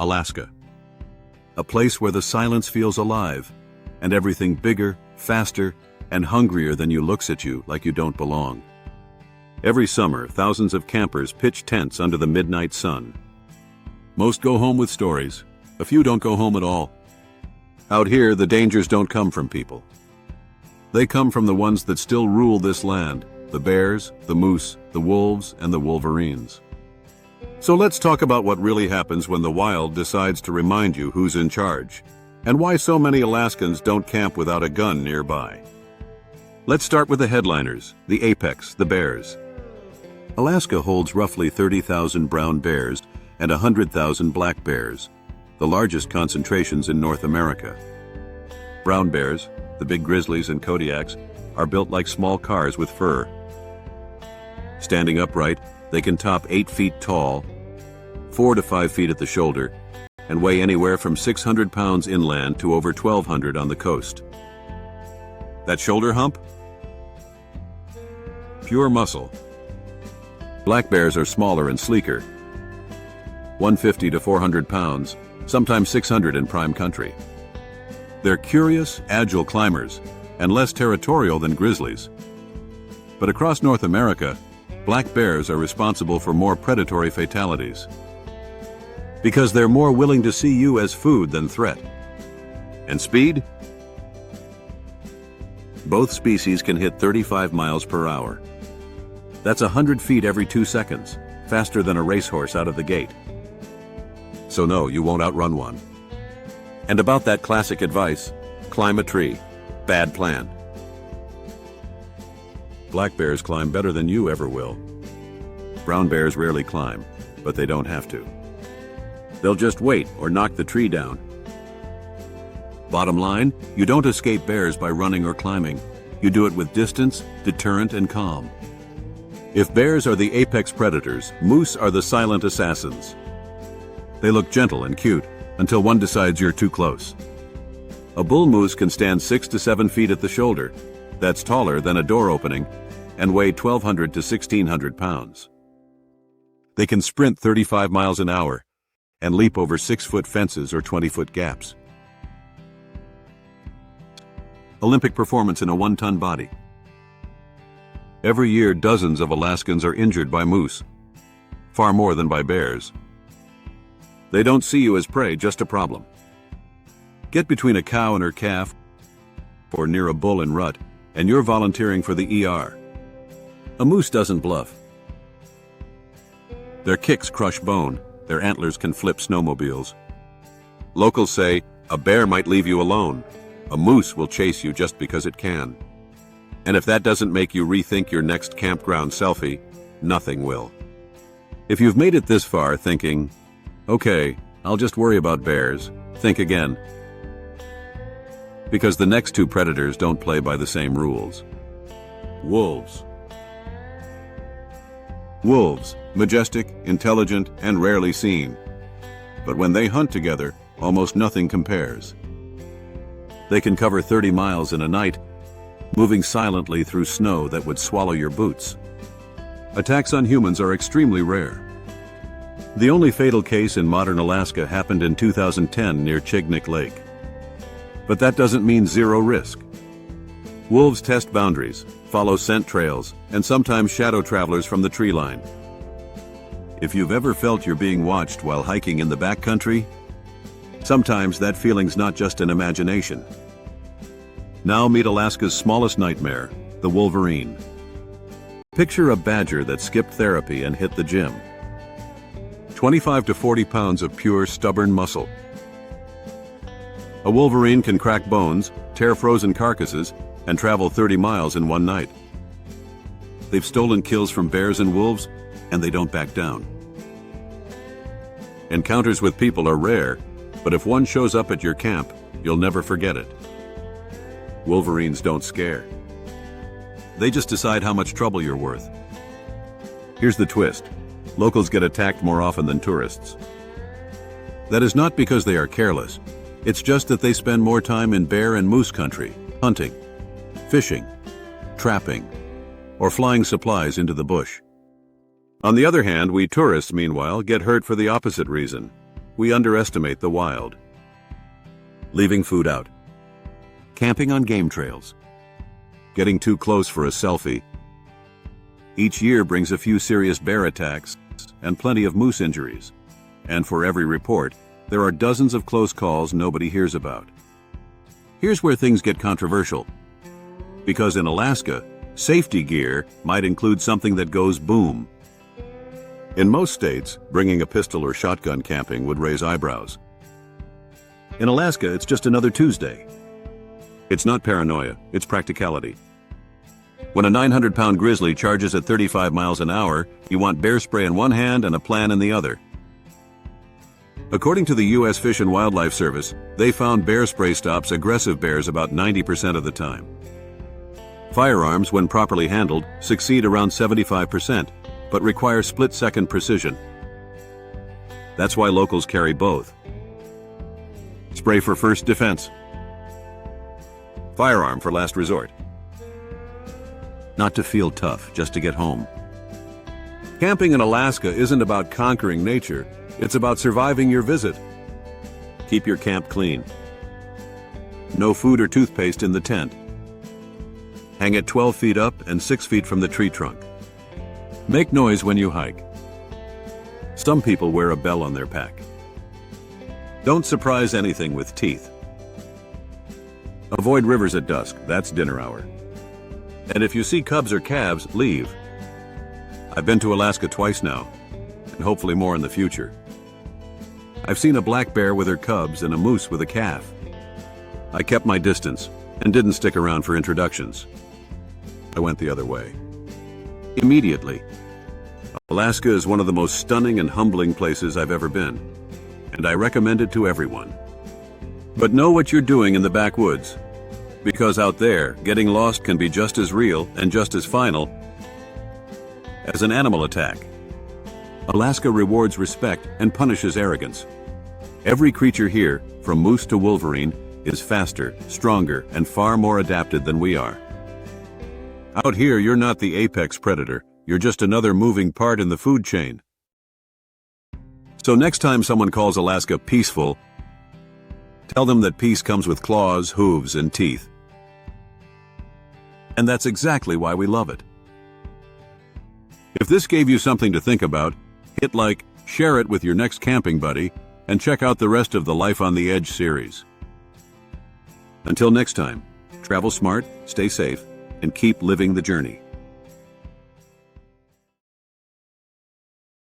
Alaska. A place where the silence feels alive, and everything bigger, faster, and hungrier than you looks at you like you don't belong. Every summer, thousands of campers pitch tents under the midnight sun. Most go home with stories. A few don't go home at all. Out here, the dangers don't come from people. They come from the ones that still rule this land: the bears, the moose, the wolves, and the wolverines. So let's talk about what really happens when the wild decides to remind you who's in charge, and why so many Alaskans don't camp without a gun nearby. Let's start with the headliners, the apex, the bears. Alaska holds roughly 30,000 brown bears and 100,000 black bears, the largest concentrations in North America. Brown bears, the big grizzlies and Kodiaks, are built like small cars with fur. Standing upright, they can top 8 feet tall, 4 to 5 feet at the shoulder, and weigh anywhere from 600 pounds inland to over 1,200 on the coast. That shoulder hump? Pure muscle. Black bears are smaller and sleeker, 150 to 400 pounds, sometimes 600 in prime country. They're curious, agile climbers, and less territorial than grizzlies. But across North America, black bears are responsible for more predatory fatalities, because they're more willing to see you as food than threat. And speed? Both species can hit 35 miles per hour. That's 100 feet every 2 seconds, faster than a racehorse out of the gate. So no, you won't outrun one. And about that classic advice, climb a tree. Bad plan. Black bears climb better than you ever will. Brown bears rarely climb, but they don't have to. They'll just wait or knock the tree down. Bottom line, you don't escape bears by running or climbing. You do it with distance, deterrent, and calm. If bears are the apex predators, moose are the silent assassins. They look gentle and cute until one decides you're too close. A bull moose can stand 6 to 7 feet at the shoulder. That's taller than a door opening and weigh 1,200 to 1,600 pounds. They can sprint 35 miles an hour and leap over 6-foot fences or 20-foot gaps. Olympic performance in a 1-ton body. Every year, dozens of Alaskans are injured by moose, far more than by bears. They don't see you as prey, just a problem. Get between a cow and her calf or near a bull in rut, and you're volunteering for the ER. A moose doesn't bluff. Their kicks crush bone, their antlers can flip snowmobiles. Locals say, a bear might leave you alone. A moose will chase you just because it can. And if that doesn't make you rethink your next campground selfie, nothing will. If you've made it this far thinking, okay, I'll just worry about bears, think again. Because the next two predators don't play by the same rules. Wolves. Wolves, majestic, intelligent, and rarely seen. But when they hunt together, almost nothing compares. They can cover 30 miles in a night, moving silently through snow that would swallow your boots. Attacks on humans are extremely rare. The only fatal case in modern Alaska happened in 2010 near Chignik Lake. But that doesn't mean zero risk. Wolves test boundaries, follow scent trails, and sometimes shadow travelers from the tree line. If you've ever felt you're being watched while hiking in the backcountry, sometimes that feeling's not just an imagination. Now meet Alaska's smallest nightmare, the wolverine. Picture a badger that skipped therapy and hit the gym. 25 to 40 pounds of pure, stubborn muscle. A wolverine can crack bones, tear frozen carcasses, and travel 30 miles in one night. They've stolen kills from bears and wolves, and they don't back down. Encounters with people are rare, but if one shows up at your camp, you'll never forget it. Wolverines don't scare. They just decide how much trouble you're worth. Here's the twist. Locals get attacked more often than tourists. That is not because they are careless. It's just that they spend more time in bear and moose country, hunting, fishing, trapping, or flying supplies into the bush. On the other hand, we tourists, meanwhile, get hurt for the opposite reason. we underestimate the wild. Leaving food out. Camping on game trails. Getting too close for a selfie. Each year brings a few serious bear attacks and plenty of moose injuries. And for every report, there are dozens of close calls nobody hears about. Here's where things get controversial. Because in Alaska, safety gear might include something that goes boom. In most states, bringing a pistol or shotgun camping would raise eyebrows. In Alaska, it's just another Tuesday. It's not paranoia, it's practicality. When a 900-pound grizzly charges at 35 miles an hour, you want bear spray in one hand and a plan in the other. According to the U.S. Fish and Wildlife Service, they found bear spray stops aggressive bears about 90% of the time. Firearms, when properly handled, succeed around 75%, but require split-second precision. That's why locals carry both. Spray for first defense. Firearm for last resort. Not to feel tough, just to get home. Camping in Alaska isn't about conquering nature, it's about surviving your visit. Keep your camp clean. No food or toothpaste in the tent. Hang it 12 feet up and 6 feet from the tree trunk. Make noise when you hike. Some people wear a bell on their pack. Don't surprise anything with teeth. Avoid rivers at dusk, that's dinner hour. And if you see cubs or calves, leave. I've been to Alaska twice now, and hopefully more in the future. I've seen a black bear with her cubs and a moose with a calf. I kept my distance and didn't stick around for introductions. I went the other way. Immediately. Alaska is one of the most stunning and humbling places I've ever been, and I recommend it to everyone. But know what you're doing in the backwoods, because out there, getting lost can be just as real and just as final as an animal attack. Alaska rewards respect and punishes arrogance. Every creature here, from moose to wolverine, is faster, stronger, and far more adapted than we are. Out here, you're not the apex predator, you're just another moving part in the food chain. So next time someone calls Alaska peaceful, tell them that peace comes with claws, hooves, and teeth. And that's exactly why we love it. If this gave you something to think about, hit like, share it with your next camping buddy, and check out the rest of the Life on the Edge series. Until next time, travel smart, stay safe, and keep living the journey.